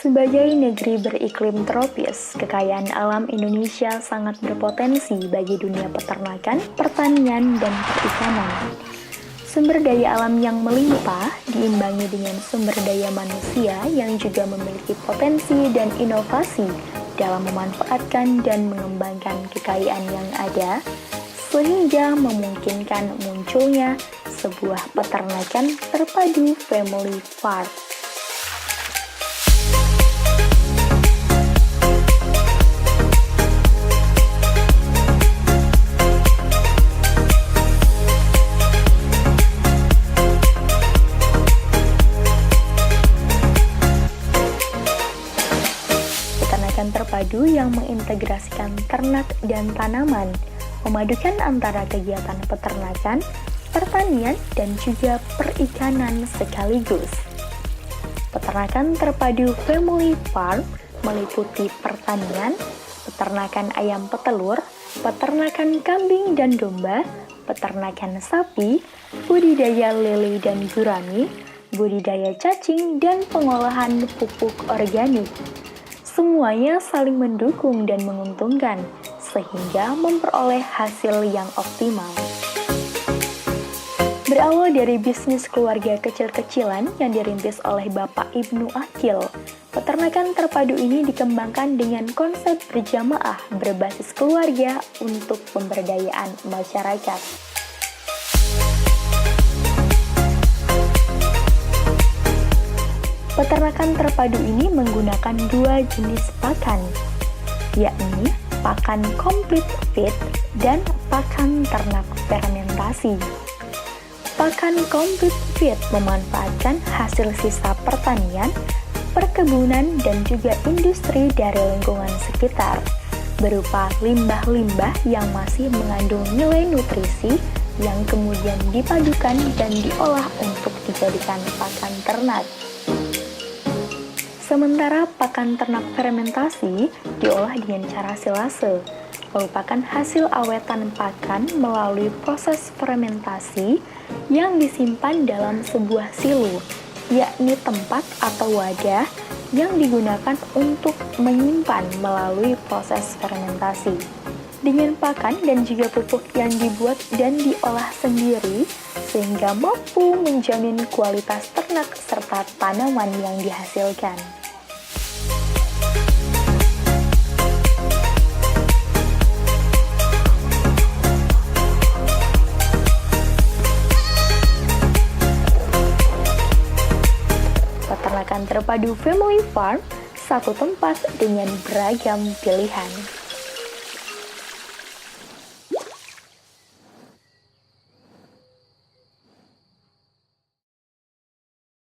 Sebagai negeri beriklim tropis, kekayaan alam Indonesia sangat berpotensi bagi dunia peternakan, pertanian, dan perikanan. Sumber daya alam yang melimpah diimbangi dengan sumber daya manusia yang juga memiliki potensi dan inovasi dalam memanfaatkan dan mengembangkan kekayaan yang ada, sehingga memungkinkan munculnya sebuah peternakan terpadu family farm. Peternakan terpadu yang mengintegrasikan ternak dan tanaman, memadukan antara kegiatan peternakan, pertanian, dan juga perikanan sekaligus. Peternakan terpadu family farm meliputi pertanian, peternakan ayam petelur, peternakan kambing dan domba, peternakan sapi, budidaya lele dan gurami, budidaya cacing, dan pengolahan pupuk organik. Semuanya saling mendukung dan menguntungkan, sehingga memperoleh hasil yang optimal. Berawal dari bisnis keluarga kecil-kecilan yang dirintis oleh Bapak Ibnu Akil, peternakan terpadu ini dikembangkan dengan konsep berjamaah berbasis keluarga untuk pemberdayaan masyarakat. Peternakan terpadu ini menggunakan dua jenis pakan, yakni pakan complete feed dan pakan ternak fermentasi. Pakan complete feed memanfaatkan hasil sisa pertanian, perkebunan, dan juga industri dari lingkungan sekitar, berupa limbah-limbah yang masih mengandung nilai nutrisi yang kemudian dipadukan dan diolah untuk dijadikan pakan ternak. Sementara pakan ternak fermentasi diolah dengan cara silase, merupakan hasil awetan pakan melalui proses fermentasi yang disimpan dalam sebuah silo, yakni tempat atau wadah yang digunakan untuk menyimpan melalui proses fermentasi. Dengan pakan dan juga pupuk yang dibuat dan diolah sendiri, sehingga mampu menjamin kualitas ternak serta tanaman yang dihasilkan. Peternakan terpadu family farm, satu tempat dengan beragam pilihan.